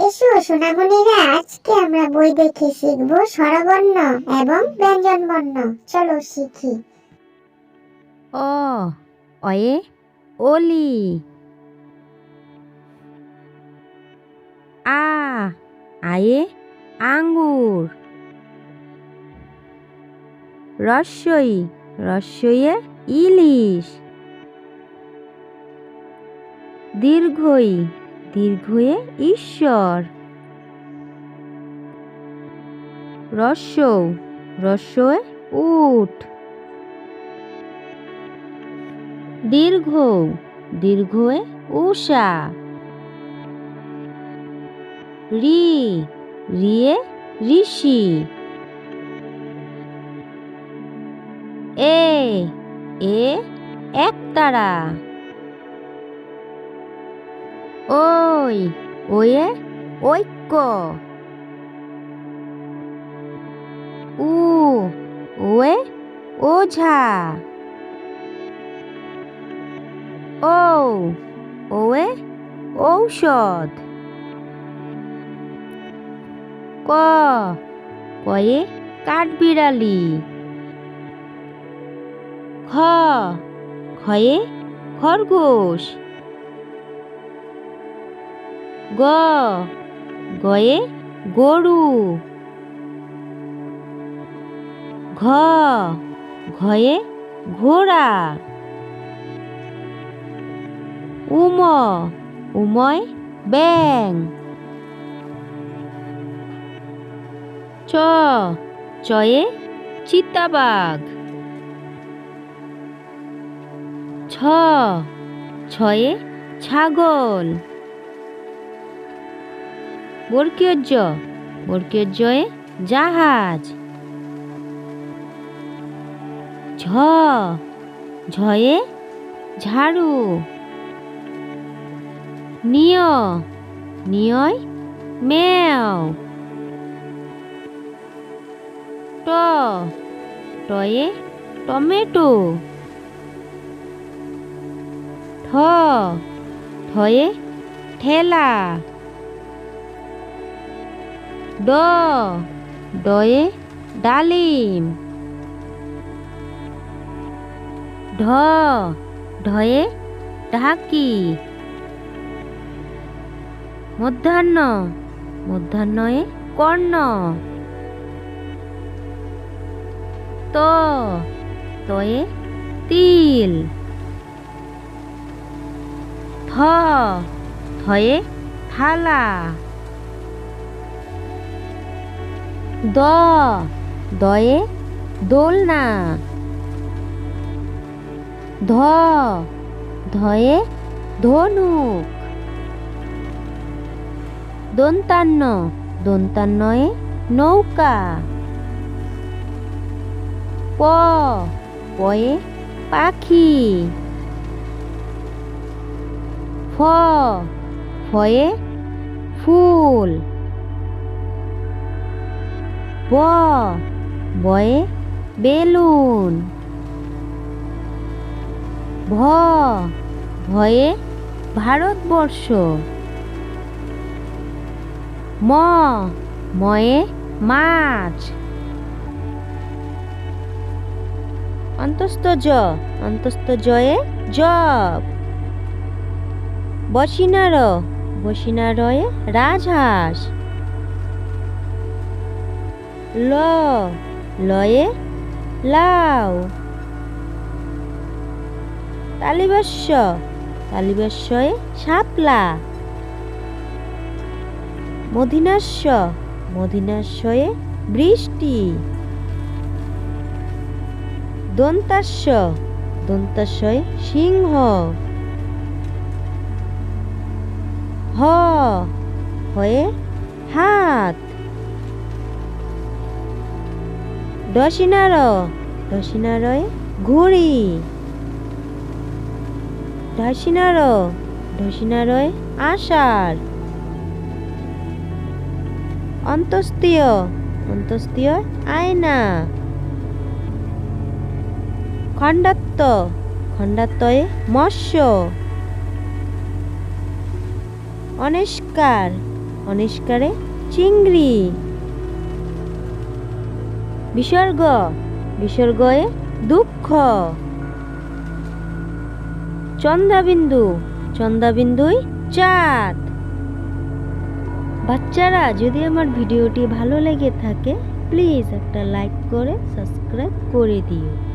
এসো সোনামণিরা, আজকে আমরা বই দেখে শিখবো স্বরবর্ণ এবং ব্যঞ্জনবর্ণ। চলো শিখি। অ অয়ে অলি। আ আয়ে আঙ্গুর। রস্বই রস্বইয়ে ইলিশ। দীর্ঘই দীর্ঘয়ে ঈশ্বর। রস্যৌ রস্যয়ে উট। দীর্ঘ দীর্ঘয়ে উষা। রি রিয়ে ঋষি। এ এ একতারা। ওই ওয়ে ঐক্য। উ ওয়ে ওঝা। ও ওয়ে ঔষধ। ক কয়ে কাঠবিড়ালি। খ খয়ে খরগোশ। গ গয়ে গরু। ঘ ঘয়ে ঘোড়া। উম উময় ব্যাঙ। চ চয়ে চিতাবাঘ। ছ ছয়ে ছাগল। বর্গীয় জ বর্গীয় জয়ে জাহাজ। ঝ ঝয়ে ঝাড়ু। নিয় নিয়য় মেও। ট টয়ে টমেটো। ঠ ঠয়ে ঠেলা। ড ডয়ে ডালিম। ঢ ঢয়ে ঢাকি। মধ্যাহ্ন মধ্যাহ্নয়ে কর্ণ। ত তয়ে তিল। থ থয়ে থালা। দ দয়ে দোলনা। ধ ধয়ে ধনুক। দন্তান্ন দন্তান্নয়ে নৌকা। প পয়ে পাখি। ফ ফয়ে ফুল। ব বয়ে বেলুন। ভ ভয়ে ভারতবর্ষ। ম ময়ে মাছ। অন্তস্থ জ অন্তস্থ জয়ে জব। বসিনার বসিনারয়ে রাজহাঁস। ল লয়ে লাউ। তালিবস্য তালিবস্যয়ে শাপলা। মধিনাস্য মধিনাস্যয়ে বৃষ্টি। দন্তাস্য দন্তাস্যয়ে সিংহ। হ হয়ে হাত। ডসিনার ডসিনারয়ে ঘুড়ি। ঢাসিনার ঢাসিনারয়ে আষাঢ়। অন্তস্তীয় অন্তস্তীয় আয়না। খণ্ডাত্ব খণ্ডাত্বয়ে মৎস্য। অনিষ্কার অনিষ্কারে চিংড়ি। বিসর্গ, বিসর্গয়ে দুঃখ। চন্দ্রবিন্দু, চন্দ্রবিন্দুই চাঁদ। বাচ্চারা, যদি আমার ভিডিওটি ভালো লেগে থাকে প্লিজ একটা লাইক করে সাবস্ক্রাইব করে দিও।